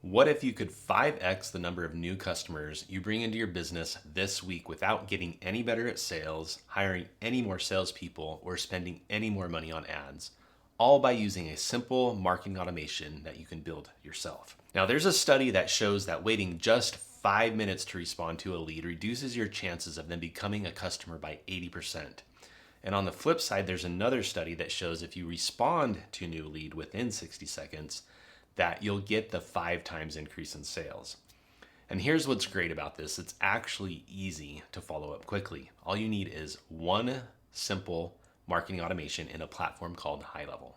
What if you could 5x the number of new customers you bring into your business this week without getting any better at sales, hiring any more salespeople, or spending any more money on ads, all by using a simple marketing automation that you can build yourself? Now, there's a study that shows that waiting just 5 minutes to respond to a lead reduces your chances of them becoming a customer by 80%. And on the flip side, there's another study that shows if you respond to a new lead within 60 seconds, that you'll get the 5 times increase in sales. And here's what's great about this. It's actually easy to follow up quickly. All you need is one simple marketing automation in a platform called HighLevel.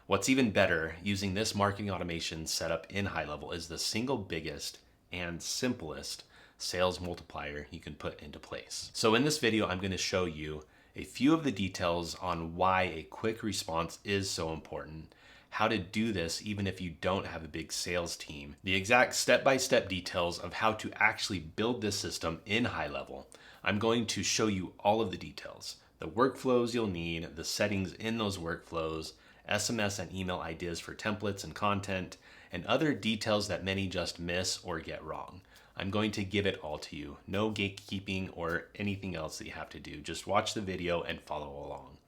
What's even better, using this marketing automation setup in HighLevel is the single biggest and simplest sales multiplier you can put into place. So in this video, I'm going to show you a few of the details on why a quick response is so important, how to do this even if you don't have a big sales team, the exact step-by-step details of how to actually build this system in HighLevel. I'm going to show you all of the details, the workflows you'll need, the settings in those workflows, SMS and email ideas for templates and content, and other details that many just miss or get wrong. I'm going to give it all to you. No gatekeeping or anything else that you have to do. Just watch the video and follow along.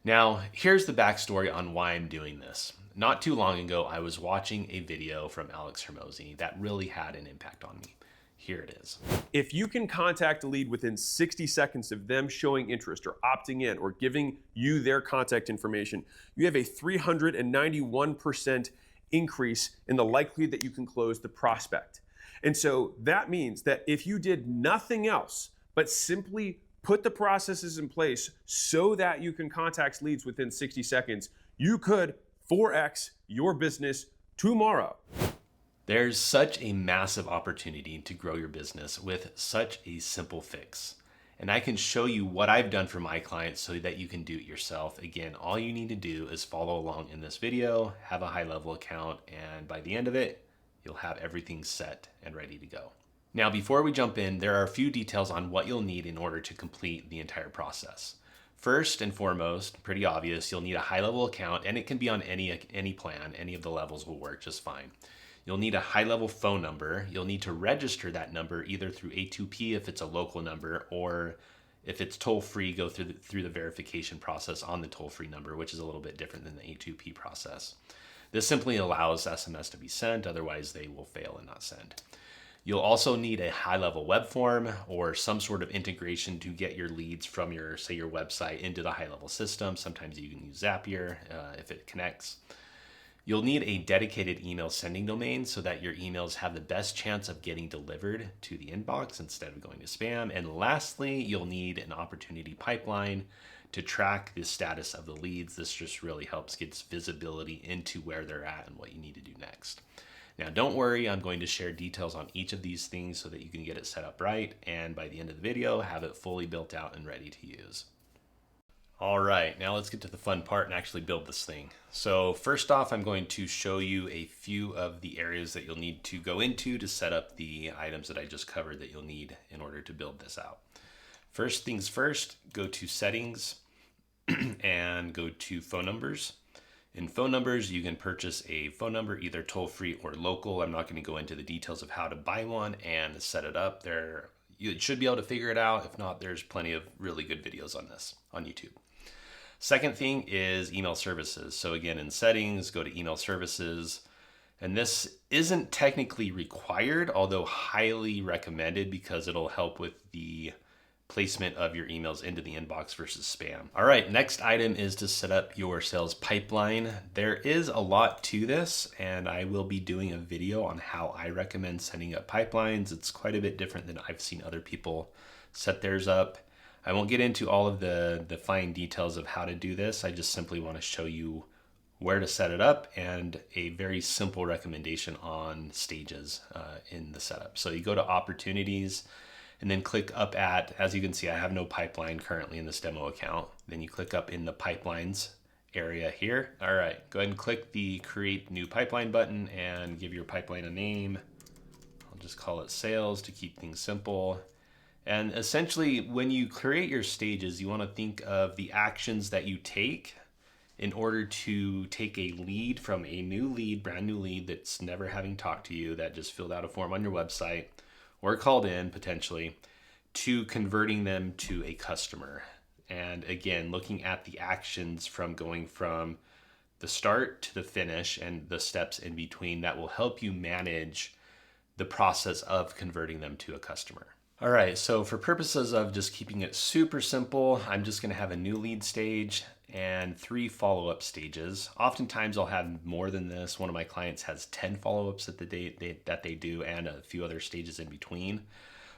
Now, here's the backstory on why I'm doing this. Not too long ago, I was watching a video from Hormozi that really had an impact on me. Here it is. If you can contact a lead within 60 seconds of them showing interest or opting in or giving you their contact information, you have a 391% increase in the likelihood that you can close the prospect. And so that means that if you did nothing else but simply put the processes in place so that you can contact leads within 60 seconds, you could 4x your business tomorrow. There's such a massive opportunity to grow your business with such a simple fix. And I can show you what I've done for my clients so that you can do it yourself. Again, all you need to do is follow along in this video, have a HighLevel account, and by the end of it, you'll have everything set and ready to go. Now, before we jump in, there are a few details on what you'll need in order to complete the entire process. First and foremost, pretty obvious, you'll need a HighLevel account, and it can be on any plan. Any of the levels will work just fine. You'll need a HighLevel phone number. You'll need to register that number either through A2P if it's a local number, or if it's toll-free, go through the verification process on the toll-free number, which is a little bit different than the A2P process. This simply allows SMS to be sent, otherwise they will fail and not send. You'll also need a HighLevel web form or some sort of integration to get your leads from your website into the HighLevel system. Sometimes you can use Zapier if it connects. You'll need a dedicated email sending domain so that your emails have the best chance of getting delivered to the inbox instead of going to spam. And lastly, you'll need an opportunity pipeline to track the status of the leads. This just really helps get visibility into where they're at and what you need to do next. Now, don't worry, I'm going to share details on each of these things so that you can get it set up right, and by the end of the video, have it fully built out and ready to use. All right, now let's get to the fun part and actually build this thing. So first off, I'm going to show you a few of the areas that you'll need to go into to set up the items that I just covered that you'll need in order to build this out. First things first, go to settings and go to phone numbers. In phone numbers, you can purchase a phone number, either toll-free or local. I'm not going to go into the details of how to buy one and set it up. You should be able to figure it out. If not, there's plenty of really good videos on this on YouTube. Second thing is email services. So again, in settings, go to email services. And this isn't technically required, although highly recommended because it'll help with the placement of your emails into the inbox versus spam. All right, next item is to set up your sales pipeline. There is a lot to this, and I will be doing a video on how I recommend setting up pipelines. It's quite a bit different than I've seen other people set theirs up. I won't get into all of the fine details of how to do this. I just simply want to show you where to set it up and a very simple recommendation on stages in the setup. So you go to opportunities, and then click up at, as you can see, I have no pipeline currently in this demo account. Then you click up in the pipelines area here. All right, go ahead and click the create new pipeline button and give your pipeline a name. I'll just call it sales to keep things simple. And essentially, when you create your stages, you want to think of the actions that you take in order to take a lead from a new lead, brand new lead that's never having talked to you, that just filled out a form on your website or called in potentially, to converting them to a customer. And again, looking at the actions from going from the start to the finish and the steps in between, that will help you manage the process of converting them to a customer. All right, so for purposes of just keeping it super simple, I'm just gonna have a new lead stage and 3 follow-up stages. Oftentimes I'll have more than this. One of my clients has 10 follow-ups that they do and a few other stages in between.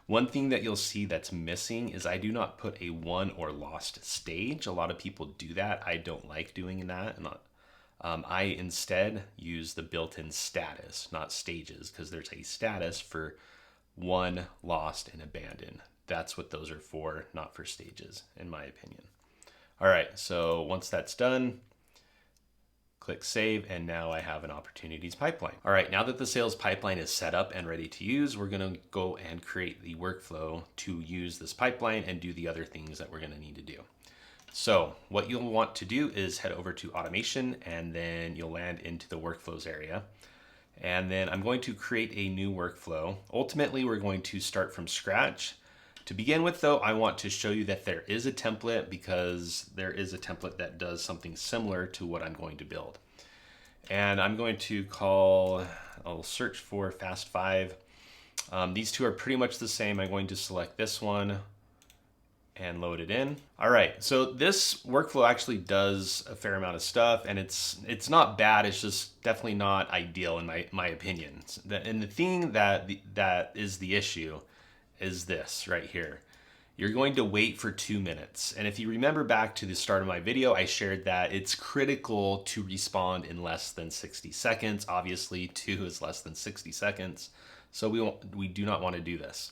One thing that you'll see that's missing is I do not put a won or lost stage. A lot of people do that. I don't like doing that. I instead use the built-in status, not stages, because there's a status for won, lost, and abandoned. That's what those are for, not for stages, in my opinion. All right, so once that's done, click save, and now I have an opportunities pipeline. All right, now that the sales pipeline is set up and ready to use, we're gonna go and create the workflow to use this pipeline and do the other things that we're gonna need to do. So what you'll want to do is head over to automation, and then you'll land into the workflows area. And then I'm going to create a new workflow. Ultimately, we're going to start from scratch. To begin with though, I want to show you that there is a template, because there is a template that does something similar to what I'm going to build. And I'm going to I'll search for Fast 5. These two are pretty much the same. I'm going to select this one and load it in. All right, so this workflow actually does a fair amount of stuff, and it's not bad. It's just definitely not ideal in my opinion. And the thing that is the issue is this right here. You're going to wait for 2 minutes. And if you remember back to the start of my video, I shared that it's critical to respond in less than 60 seconds. Obviously, 2 is less than 60 seconds. So we do not want to do this.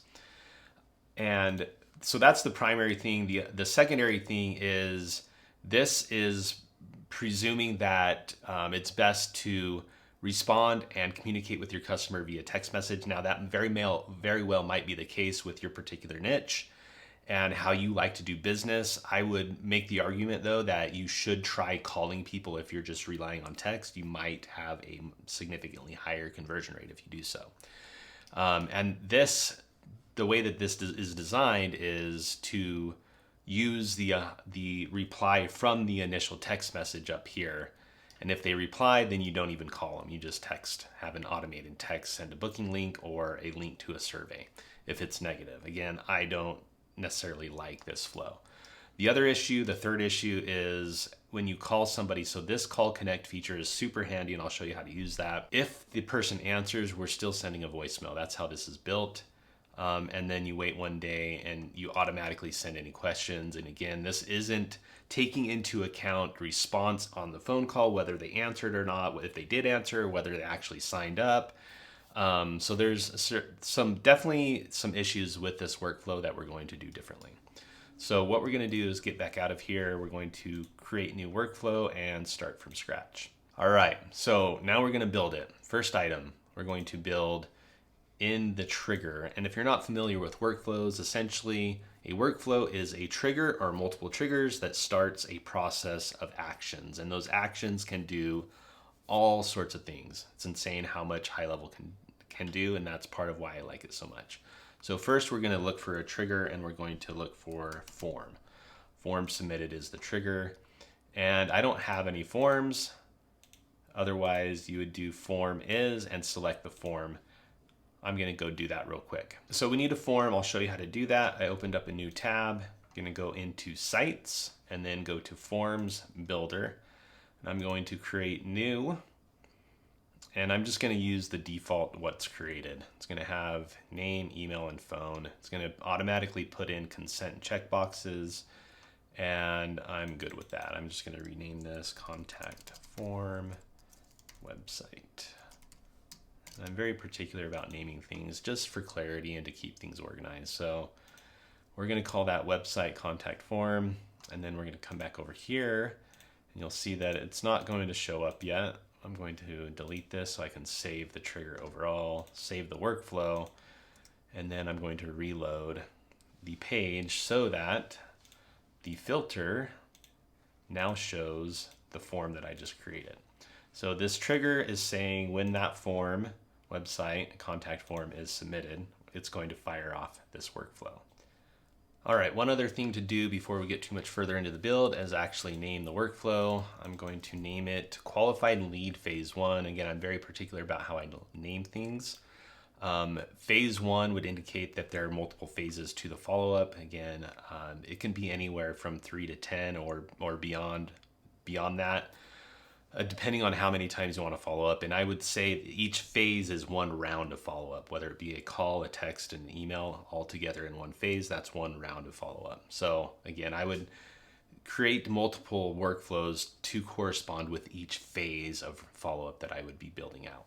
And so that's the primary thing. The secondary thing is, this is presuming that it's best to respond and communicate with your customer via text message. Now that very well might be the case with your particular niche and how you like to do business. I would make the argument though that you should try calling people. If you're just relying on text, you might have a significantly higher conversion rate if you do so. And the way that this is designed is to use the reply from the initial text message up here. And if they reply, then you don't even call them. You just have an automated text, send a booking link or a link to a survey if it's negative. Again, I don't necessarily like this flow. The third issue is when you call somebody. So this call connect feature is super handy, and I'll show you how to use that. If the person answers, we're still sending a voicemail. That's how this is built. And then you wait 1 day and you automatically send any questions. And again, this isn't taking into account response on the phone call, whether they answered or not, if they did answer, whether they actually signed up. So there's definitely some issues with this workflow that we're going to do differently. So what we're going to do is get back out of here. We're going to create new workflow and start from scratch. All right, so now we're going to build it. First item, we're going to build in the trigger. And if you're not familiar with workflows, essentially a workflow is a trigger or multiple triggers that starts a process of actions. And those actions can do all sorts of things. It's insane how much HighLevel can do, and that's part of why I like it so much. So first we're going to look for a trigger, and we're going to look for form. Form submitted is the trigger. And I don't have any forms. Otherwise you would do form is and select the form. I'm going to go do that real quick. So we need a form. I'll show you how to do that. I opened up a new tab. I'm going to go into sites and then go to forms builder. And I'm going to create new. And I'm just going to use the default what's created. It's going to have name, email, and phone. It's going to automatically put in consent checkboxes. And I'm good with that. I'm just going to rename this contact form website. I'm very particular about naming things just for clarity and to keep things organized. So we're going to call that website contact form, and then we're going to come back over here, and you'll see that it's not going to show up yet. I'm going to delete this so I can save the trigger overall, save the workflow, and then I'm going to reload the page so that the filter now shows the form that I just created. So this trigger is saying when that form, website contact form, is submitted, it's going to fire off this workflow. All right, one other thing to do before we get too much further into the build is actually name the workflow. I'm going to name it Qualified Lead Phase 1. Again, I'm very particular about how I name things. Phase 1 would indicate that there are multiple phases to the follow-up. Again, it can be anywhere from 3 to 10 or beyond that, depending on how many times you want to follow up. And I would say each phase is one round of follow-up, whether it be a call, a text, and an email all together in one phase. That's one round of follow-up. So again, I would create multiple workflows to correspond with each phase of follow-up that I would be building out.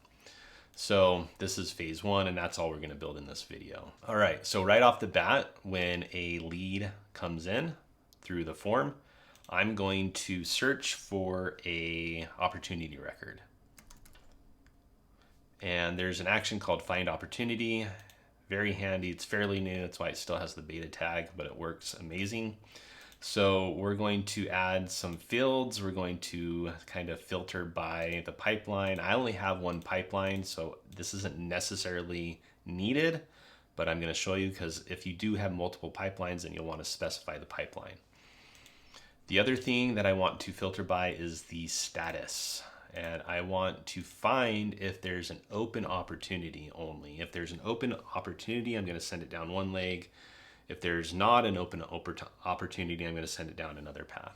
So this is phase 1, and that's all we're going to build in this video. All right, so right off the bat, when a lead comes in through the form, I'm going to search for a opportunity record. And there's an action called Find Opportunity. Very handy. It's fairly new. That's why it still has the beta tag, but it works amazing. So we're going to add some fields. We're going to kind of filter by the pipeline. I only have one pipeline, so this isn't necessarily needed, but I'm going to show you because if you do have multiple pipelines, then you'll want to specify the pipeline. The other thing that I want to filter by is the status. And I want to find if there's an open opportunity only. If there's an open opportunity, I'm going to send it down one leg. If there's not an open opportunity, I'm going to send it down another path.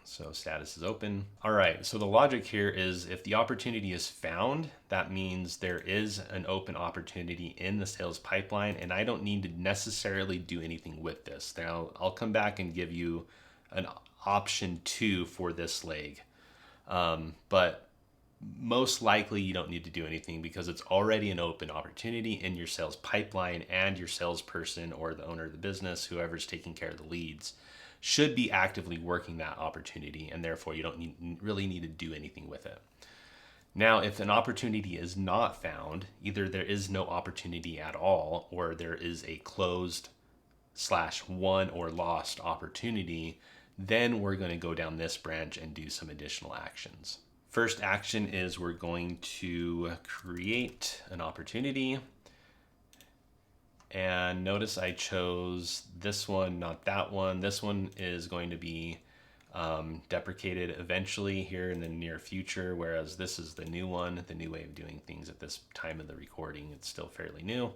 So status is open. All right, so the logic here is if the opportunity is found, that means there is an open opportunity in the sales pipeline, and I don't need to necessarily do anything with this. Now, I'll come back and give you an option 2 for this leg. But most likely you don't need to do anything because it's already an open opportunity in your sales pipeline, and your salesperson or the owner of the business, whoever's taking care of the leads, should be actively working that opportunity, and therefore you don't really need to do anything with it. Now, if an opportunity is not found, either there is no opportunity at all, or there is a closed / won or lost opportunity, then we're going to go down this branch and do some additional actions. First action is we're going to create an opportunity. And notice I chose this one, not that one. This one is going to be deprecated eventually here in the near future, whereas this is the new one, the new way of doing things at this time of the recording. It's still fairly new.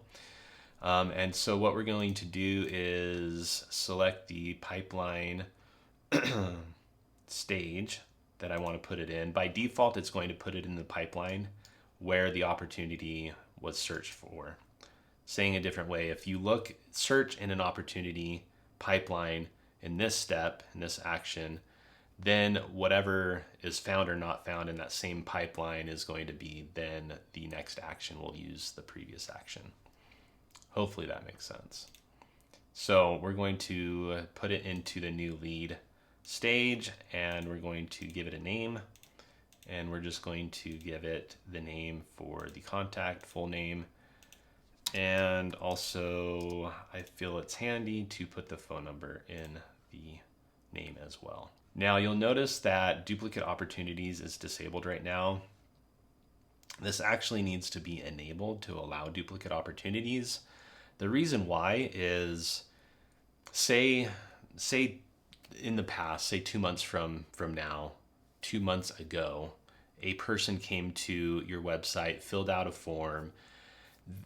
And so what we're going to do is select the pipeline stage that I want to put it in. By default, it's going to put it in the pipeline where the opportunity was searched for. Saying a different way, if you search in an opportunity pipeline in this step, in this action, then whatever is found or not found in that same pipeline is going to be then the next action. We'll use the previous action. Hopefully that makes sense. So we're going to put it into the new lead stage, and we're going to give it a name, and we're just going to give it the name for the contact, full name. And also, I feel it's handy to put the phone number in the name as well. Now, you'll notice that duplicate opportunities is disabled right now. This actually needs to be enabled to allow duplicate opportunities. The reason why is, say in the past, say 2 months from now, 2 months ago, a person came to your website, filled out a form.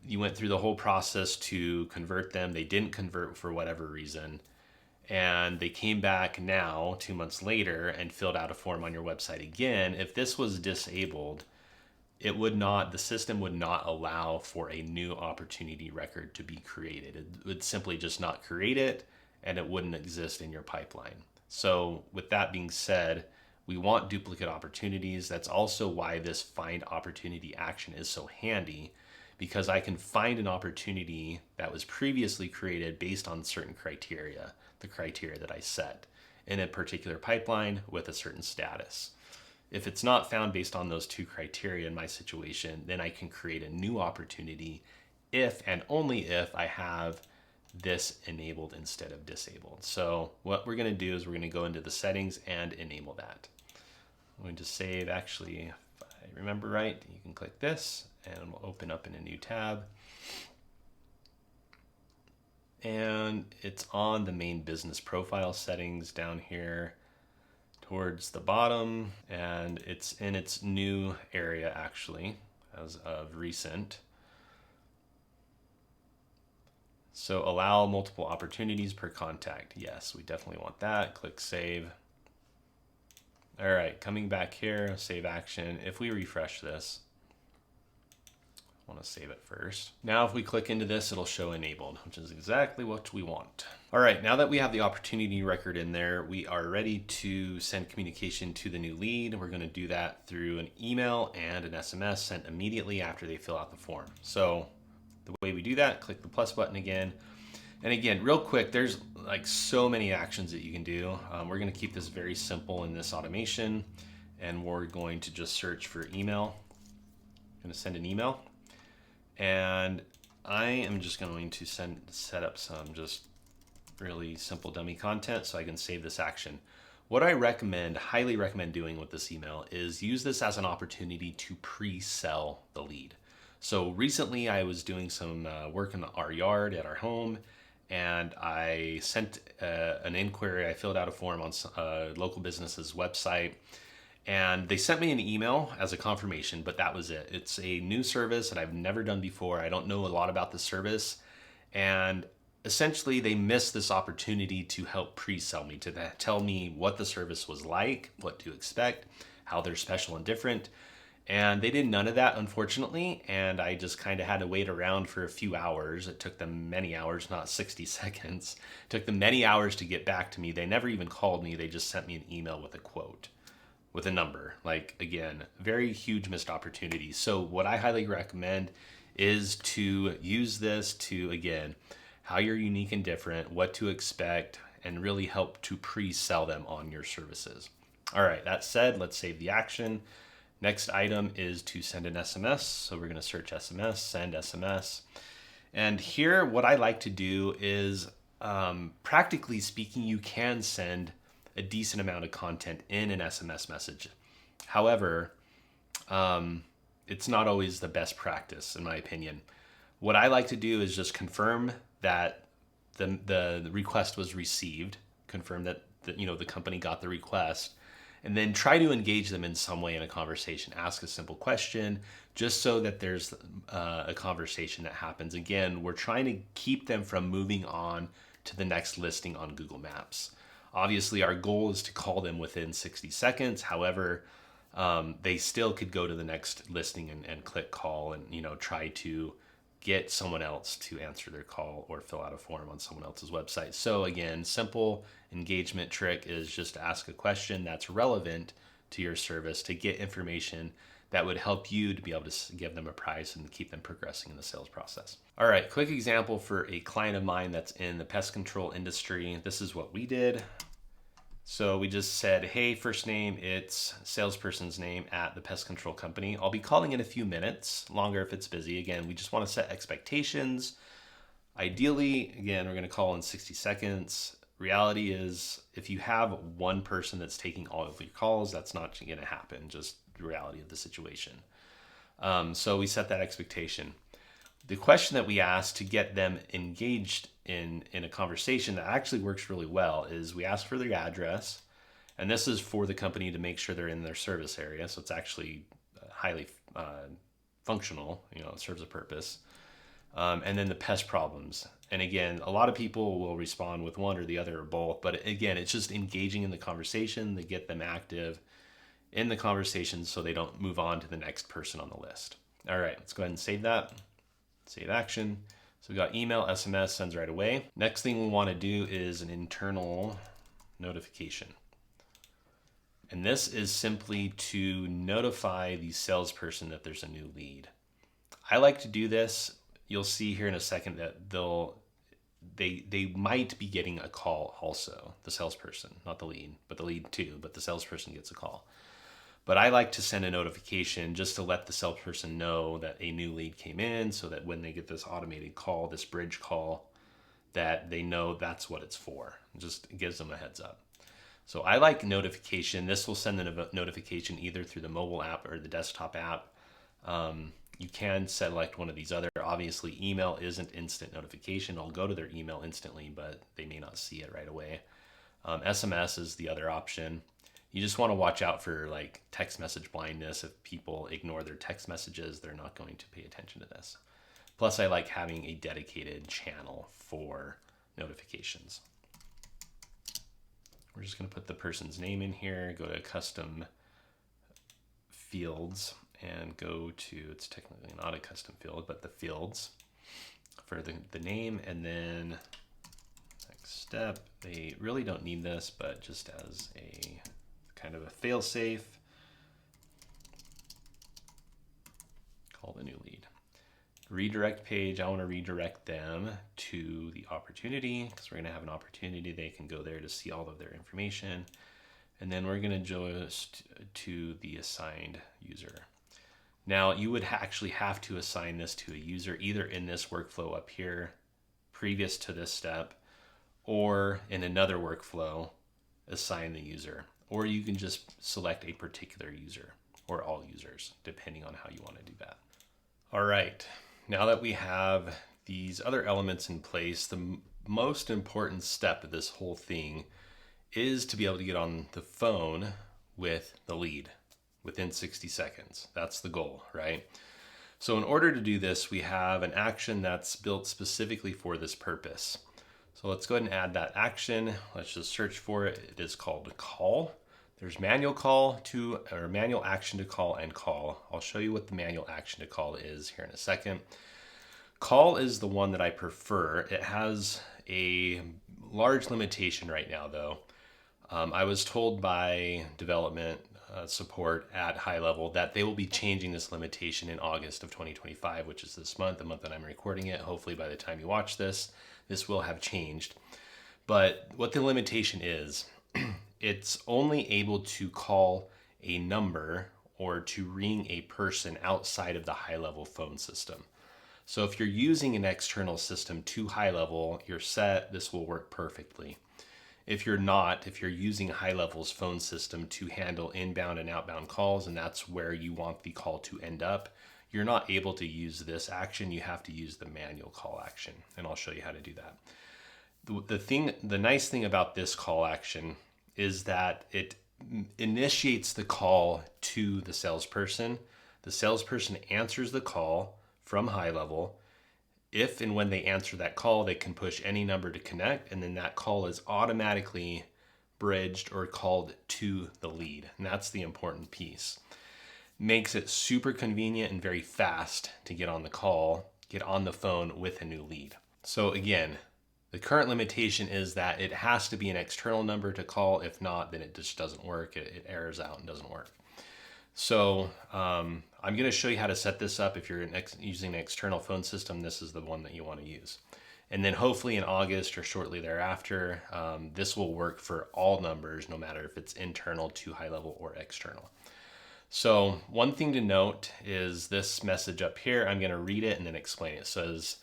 You went through the whole process to convert them. They didn't convert for whatever reason. And they came back now, 2 months later, and filled out a form on your website again. If this was disabled, the system would not allow for a new opportunity record to be created. It would simply just not create it, and it wouldn't exist in your pipeline. So with that being said, we want duplicate opportunities. That's also why this find opportunity action is so handy, because I can find an opportunity that was previously created based on certain criteria, the criteria that I set in a particular pipeline with a certain status. If it's not found based on those two criteria in my situation, then I can create a new opportunity if and only if I have this enabled instead of disabled. So what we're going to do is we're going to go into the settings and enable that. I'm going to save, actually, if I remember right, you can click this and we'll open up in a new tab. And it's on the main business profile settings down here towards the bottom, and it's in its new area actually as of recent. So allow multiple opportunities per contact. Yes, we definitely want that. Click save. All right, coming back here, save action. If we refresh this, I want to save it first. Now, if we click into this, it'll show enabled, which is exactly what we want. All right, now that we have the opportunity record in there, we are ready to send communication to the new lead. We're going to do that through an email and an SMS sent immediately after they fill out the form. So the way we do that, click the plus button again. And again, real quick, there's like so many actions that you can do. We're going to keep this very simple in this automation, and we're going to just search for email. I'm going to send an email. And I am just going to set up some just really simple dummy content so I can save this action. What I highly recommend doing with this email is use this as an opportunity to pre-sell the lead. So recently I was doing some work in our yard at our home, and I sent an inquiry. I filled out a form on a local business's website, and they sent me an email as a confirmation, but that was it. It's a new service that I've never done before. I don't know a lot about the service. And essentially they missed this opportunity to help pre-sell me, to tell me what the service was like, what to expect, how they're special and different. And they did none of that, unfortunately. And I just kind of had to wait around for a few hours. It took them many hours, not 60 seconds. It took them many hours to get back to me. They never even called me. They just sent me an email with a quote, with a number. Like, again, very huge missed opportunity. So what I highly recommend is to use this to, again, how you're unique and different, what to expect, and really help to pre-sell them on your services. All right, that said, let's save the action. Next item is to send an SMS. So we're going to search SMS, send SMS. And here, what I like to do is, practically speaking, you can send a decent amount of content in an SMS message. However, it's not always the best practice, in my opinion. What I like to do is just confirm that the request was received, confirm that the company got the request, and then try to engage them in some way in a conversation. Ask a simple question, just so that there's a conversation that happens. Again, we're trying to keep them from moving on to the next listing on Google Maps. Obviously, our goal is to call them within 60 seconds. However, they still could go to the next listing and click call and try to get someone else to answer their call or fill out a form on someone else's website. So again, simple engagement trick is just to ask a question that's relevant to your service to get information that would help you to be able to give them a price and keep them progressing in the sales process. All right, quick example for a client of mine that's in the pest control industry. This is what we did. So we just said, hey, first name, it's salesperson's name at the pest control company. I'll be calling in a few minutes, longer if it's busy. Again, we just want to set expectations. Ideally, again, we're going to call in 60 seconds. Reality is, if you have one person that's taking all of your calls, that's not going to happen, just the reality of the situation. So we set that expectation. The question that we ask to get them engaged in a conversation that actually works really well is we ask for their address, and this is for the company to make sure they're in their service area, so it's actually highly functional, it serves a purpose. And then the pest problems. And again, a lot of people will respond with one or the other or both, but again, it's just engaging in the conversation to get them active in the conversation so they don't move on to the next person on the list. All right, let's go ahead and save that. Save action. So we got email, SMS, sends right away. Next thing we want to do is an internal notification. And this is simply to notify the salesperson that there's a new lead. I like to do this. You'll see here in a second that they might be getting a call also, the salesperson, not the lead, but the lead too, but the salesperson gets a call. But I like to send a notification just to let the salesperson know that a new lead came in, so that when they get this automated call, this bridge call, that they know that's what it's for. It just gives them a heads up. So I like notification. This will send the notification either through the mobile app or the desktop app. You can select one of these other. Obviously, email isn't instant notification. I'll go to their email instantly, but they may not see it right away. SMS is the other option. You just want to watch out for like text message blindness. If people ignore their text messages, they're not going to pay attention to this. Plus, I like having a dedicated channel for notifications. We're just going to put the person's name in here, go to custom fields, and go to, it's technically not a custom field, but the fields for the name. And then next step, they really don't need this, but just as a kind of a fail safe, call the new lead. Redirect page, I want to redirect them to the opportunity because we're going to have an opportunity. They can go there to see all of their information. And then we're going to just to the assigned user. Now you would actually have to assign this to a user either in this workflow up here, previous to this step, or in another workflow, assign the user. Or you can just select a particular user or all users, depending on how you want to do that. All right. Now that we have these other elements in place, the most important step of this whole thing is to be able to get on the phone with the lead within 60 seconds. That's the goal, right? So in order to do this, we have an action that's built specifically for this purpose. So let's go ahead and add that action. Let's just search for it. It is called call. There's manual call to, or manual action to call and call. I'll show you what the manual action to call is here in a second. Call is the one that I prefer. It has a large limitation right now though. I was told by development support at HighLevel that they will be changing this limitation in August of 2025, which is this month, the month that I'm recording it. Hopefully by the time you watch this, this will have changed. But what the limitation is, it's only able to call a number or to ring a person outside of the HighLevel phone system. So if you're using an external system to HighLevel, you're set, this will work perfectly. If you're not, if you're using HighLevel's phone system to handle inbound and outbound calls, and that's where you want the call to end up, you're not able to use this action. You have to use the manual call action, and I'll show you how to do that. The nice thing about this call action is that it initiates the call to the salesperson. The salesperson answers the call from HighLevel. If and when they answer that call, they can push any number to connect, and then that call is automatically bridged or called to the lead. And that's the important piece. Makes it super convenient and very fast to get on the call, get on the phone with a new lead. So again, the current limitation is that it has to be an external number to call. If not, then it just doesn't work. It errors out and doesn't work. So I'm going to show you how to set this up. If you're using an external phone system, this is the one that you want to use. And then hopefully in August or shortly thereafter, this will work for all numbers, no matter if it's internal to HighLevel or external. So one thing to note is this message up here. I'm going to read it and then explain it. It says,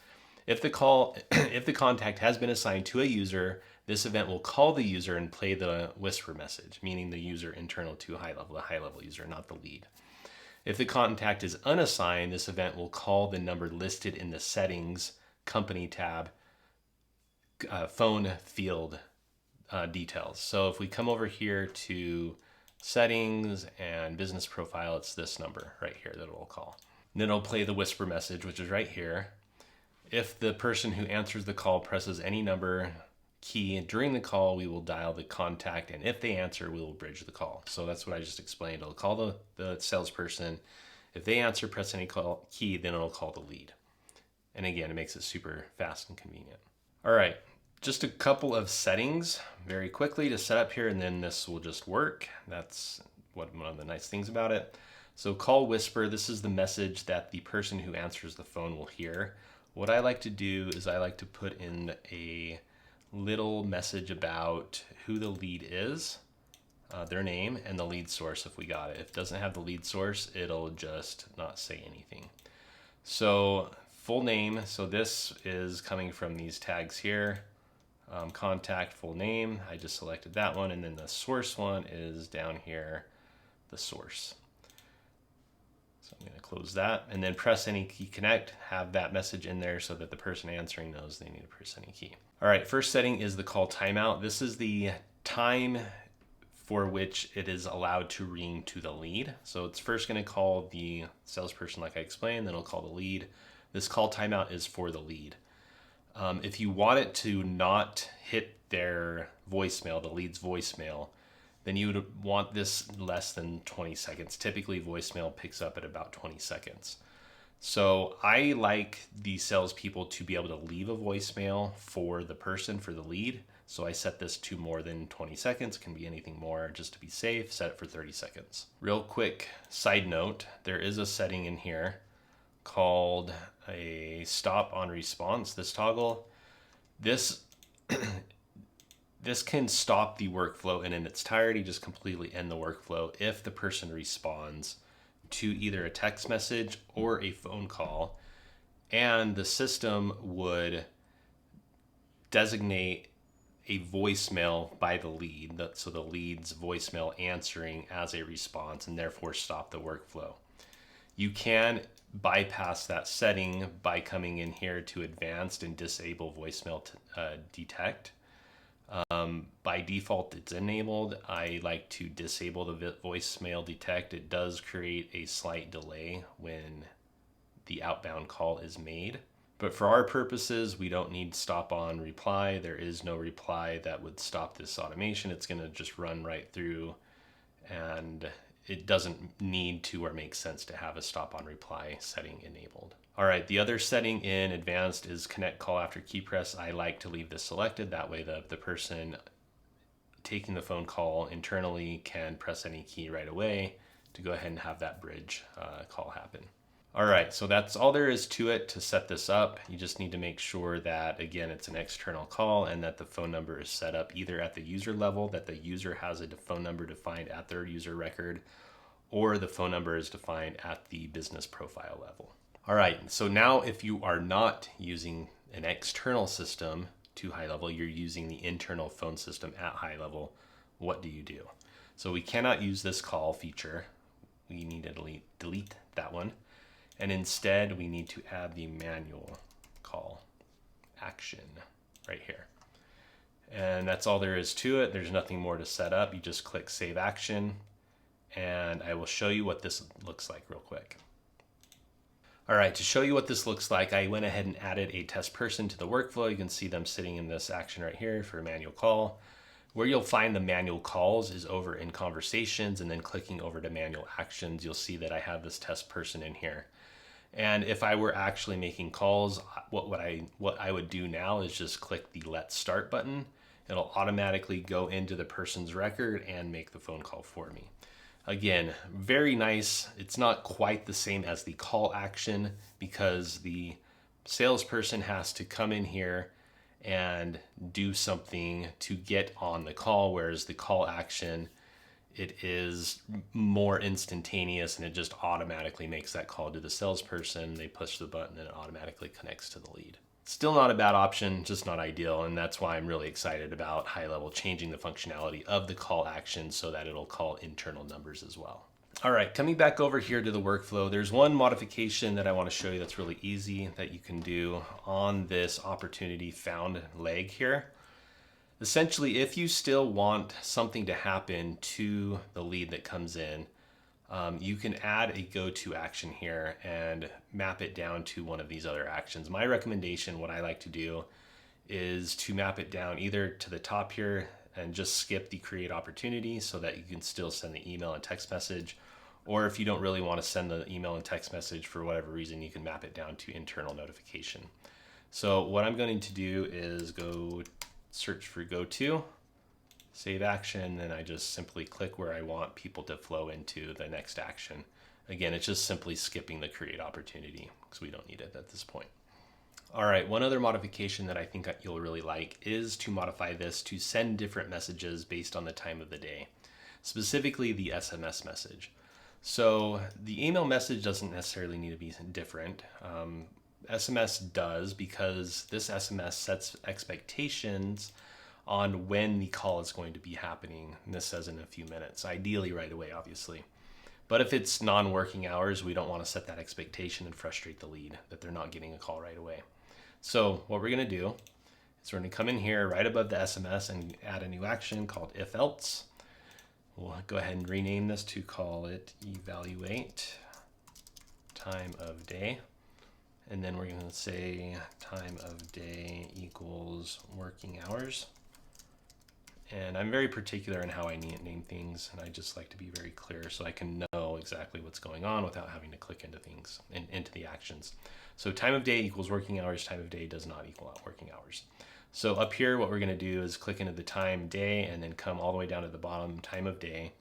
if the contact has been assigned to a user, this event will call the user and play the whisper message, meaning the user internal to HighLevel, the HighLevel user, not the lead. If the contact is unassigned, this event will call the number listed in the settings company tab, phone field details. So if we come over here to settings and business profile, it's this number right here that it will call. And then it'll play the whisper message, which is right here. If the person who answers the call presses any number key during the call, we will dial the contact, and if they answer, we will bridge the call. So that's what I just explained. It'll call the salesperson. If they answer, press any key, then it'll call the lead. And again, it makes it super fast and convenient. All right, just a couple of settings very quickly to set up here, and then this will just work. That's one of the nice things about it. So call whisper, this is the message that the person who answers the phone will hear. What I like to do is I like to put in a little message about who the lead is, their name, and the lead source if we got it. If it doesn't have the lead source, it'll just not say anything. So full name. So this is coming from these tags here. Contact, full name. I just selected that one. And then the source one is down here, the source. So I'm going to close that and then press any key connect, have that message in there so that the person answering knows they need to press any key. All right, first setting is the call timeout. This is the time for which it is allowed to ring to the lead. So it's first going to call the salesperson like I explained, then it'll call the lead. This call timeout is for the lead. If you want it to not hit their voicemail, the lead's voicemail, then you would want this less than 20 seconds. Typically, voicemail picks up at about 20 seconds. So I like the salespeople to be able to leave a voicemail for the person, for the lead. So I set this to more than 20 seconds, can be anything more, just to be safe, set it for 30 seconds. Real quick side note, there is a setting in here called a stop on response, this toggle. This can stop the workflow and in its entirety just completely end the workflow if the person responds to either a text message or a phone call, and the system would designate a voicemail by the lead, so the lead's voicemail answering as a response, and therefore stop the workflow. You can bypass that setting by coming in here to advanced and disable voicemail detect. By default, it's enabled. I like to disable the voicemail detect. It does create a slight delay when the outbound call is made. But for our purposes, we don't need stop on reply. There is no reply that would stop this automation. It's going to just run right through, and it doesn't need to or make sense to have a stop on reply setting enabled. All right, the other setting in advanced is connect call after key press. I like to leave this selected. That way the person taking the phone call internally can press any key right away to go ahead and have that bridge call happen. All right, so that's all there is to it to set this up. You just need to make sure that, again, it's an external call and that the phone number is set up either at the user level, that the user has a phone number defined at their user record, or the phone number is defined at the business profile level. All right, so now if you are not using an external system to HighLevel, you're using the internal phone system at HighLevel, what do you do? So we cannot use this call feature. We need to delete that one. And instead, we need to add the manual call action right here. And that's all there is to it. There's nothing more to set up. You just click Save Action, and I will show you what this looks like real quick. All right, to show you what this looks like, I went ahead and added a test person to the workflow. You can see them sitting in this action right here for a manual call. Where you'll find the manual calls is over in conversations, and then clicking over to manual actions, you'll see that I have this test person in here. And if I were actually making calls, what I would do now is just click the Let's Start button. It'll automatically go into the person's record and make the phone call for me. Again, very nice. It's not quite the same as the call action because the salesperson has to come in here and do something to get on the call, whereas the call action, it is more instantaneous and it just automatically makes that call to the salesperson. They push the button and it automatically connects to the lead. Still not a bad option, just not ideal. And that's why I'm really excited about HighLevel changing the functionality of the call action so that it'll call internal numbers as well. All right, coming back over here to the workflow, there's one modification that I want to show you that's really easy that you can do on this opportunity found leg here. Essentially, if you still want something to happen to the lead that comes in, you can add a go-to action here and map it down to one of these other actions. My recommendation, what I like to do, is to map it down either to the top here and just skip the create opportunity so that you can still send the email and text message. Or if you don't really want to send the email and text message for whatever reason, you can map it down to internal notification. So what I'm going to do is go search for go-to, save action, and I just simply click where I want people to flow into the next action. Again, it's just simply skipping the create opportunity because we don't need it at this point. All right, one other modification that I think you'll really like is to modify this to send different messages based on the time of the day, specifically the SMS message. So the email message doesn't necessarily need to be different. SMS does, because this SMS sets expectations on when the call is going to be happening. And this says in a few minutes, ideally right away, obviously. But if it's non-working hours, we don't want to set that expectation and frustrate the lead that they're not getting a call right away. So what we're going to do is we're going to come in here right above the SMS and add a new action called if else. We'll go ahead and rename this to call it evaluate time of day. And then we're going to say time of day equals working hours. And I'm very particular in how I name things, and I just like to be very clear so I can know exactly what's going on without having to click into things and into the actions. So time of day equals working hours, time of day does not equal out working hours. So up here, what we're going to do is click into the time day and then come all the way down to the bottom, time of day,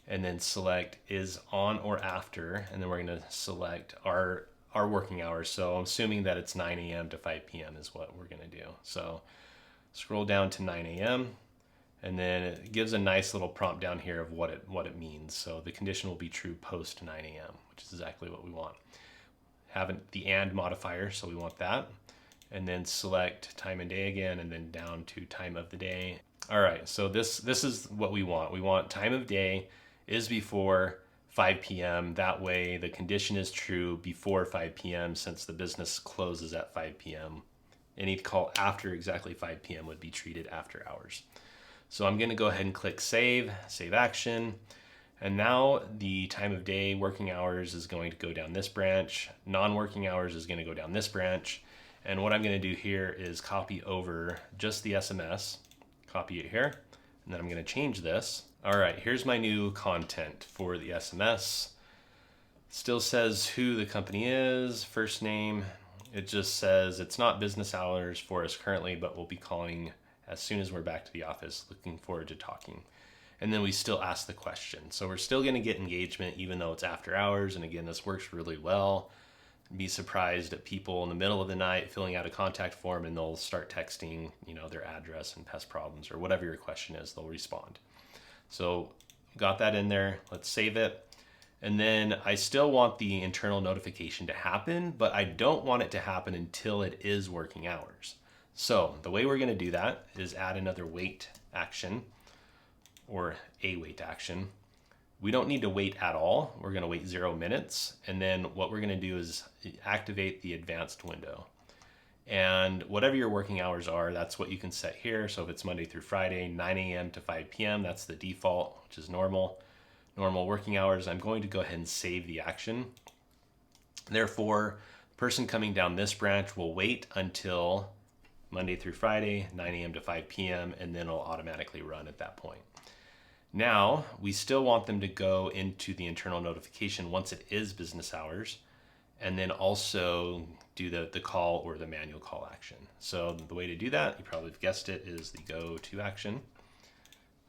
and then select is on or after, and then we're going to select our working hours. So I'm assuming that it's 9 a.m. to 5 p.m. is what we're going to do. So scroll down to 9 a.m. and then it gives a nice little prompt down here of what it means. So the condition will be true post 9 a.m., which is exactly what we want. Have the and modifier, so we want that. And then select time and day again, and then down to time of the day. All right, so this is what we want. We want time of day is before 5 p.m. That way the condition is true before 5 p.m. since the business closes at 5 p.m. Any call after exactly 5 p.m. would be treated after hours. So I'm going to go ahead and click save action. And now the time of day working hours is going to go down this branch. Non-working hours is going to go down this branch. And what I'm going to do here is copy over just the SMS, copy it here, and then I'm going to change this. All right, here's my new content for the SMS. Still says who the company is, first name. It just says it's not business hours for us currently, but we'll be calling as soon as we're back to the office. Looking forward to talking. And then we still ask the question. So we're still going to get engagement even though it's after hours. And again, this works really well. Be surprised at people in the middle of the night filling out a contact form and they'll start texting, their address and pest problems or whatever your question is, they'll respond. So got that in there. Let's save it. And then I still want the internal notification to happen, but I don't want it to happen until it is working hours. So the way we're going to do that is add another wait action or a wait action. We don't need to wait at all. We're going to wait 0 minutes. And then what we're going to do is activate the advanced window. And whatever your working hours are, that's what you can set here. So if it's Monday through Friday, 9 a.m. to 5 p.m., that's the default, which is normal working hours. I'm going to go ahead and save the action. Therefore, the person coming down this branch will wait until Monday through Friday, 9 a.m. to 5 p.m., and then it'll automatically run at that point. Now, we still want them to go into the internal notification once it is business hours, and then also do the call or the manual call action. So the way to do that, you probably have guessed it, is the go to action.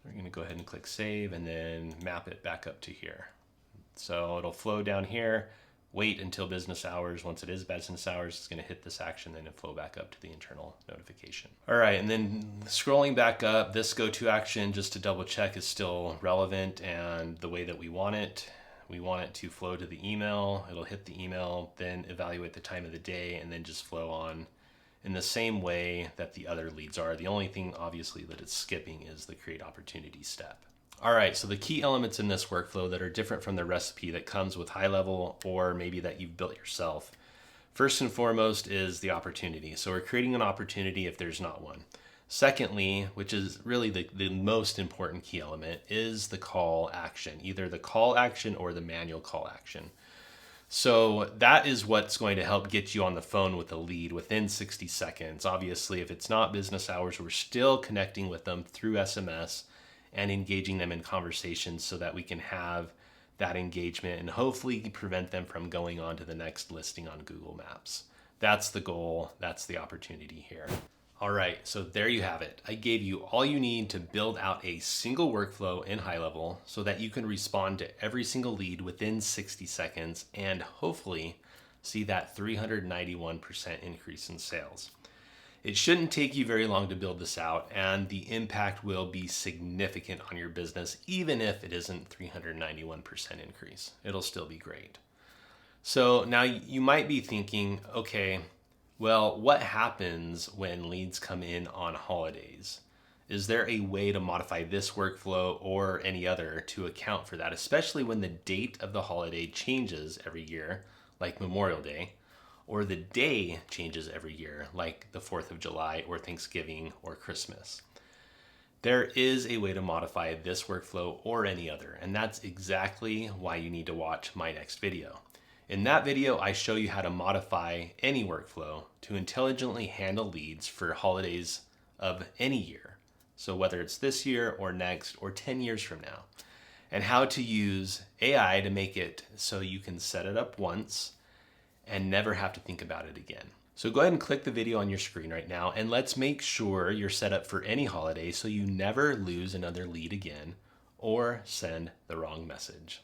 We're going to go ahead and click save and then map it back up to here. So it'll flow down here, wait until business hours. Once it is business hours, it's going to hit this action, then it'll flow back up to the internal notification. All right, and then scrolling back up, this go-to action, just to double check, is still relevant and the way that we want it. We want it to flow to the email. It'll hit the email, then evaluate the time of the day, and then just flow on in the same way that the other leads are. The only thing, obviously, that it's skipping is the create opportunity step. All right, so the key elements in this workflow that are different from the recipe that comes with HighLevel or maybe that you've built yourself. First and foremost is the opportunity. So we're creating an opportunity if there's not one. Secondly, which is really the most important key element, is the call action, either the call action or the manual call action. So that is what's going to help get you on the phone with a lead within 60 seconds. Obviously, if it's not business hours, we're still connecting with them through SMS and engaging them in conversations so that we can have that engagement and hopefully prevent them from going on to the next listing on Google Maps. That's the goal. That's the opportunity here. All right, so there you have it. I gave you all you need to build out a single workflow in HighLevel so that you can respond to every single lead within 60 seconds and hopefully see that 391% increase in sales. It shouldn't take you very long to build this out, and the impact will be significant on your business, even if it isn't 391% increase. It'll still be great. So now you might be thinking, okay, well, what happens when leads come in on holidays? Is there a way to modify this workflow or any other to account for that, especially when the date of the holiday changes every year, like Memorial Day, or the day changes every year, like the 4th of July or Thanksgiving or Christmas? There is a way to modify this workflow or any other, and that's exactly why you need to watch my next video. In that video, I show you how to modify any workflow to intelligently handle leads for holidays of any year. So whether it's this year or next or 10 years from now, and how to use AI to make it so you can set it up once and never have to think about it again. So go ahead and click the video on your screen right now, and let's make sure you're set up for any holiday so you never lose another lead again or send the wrong message.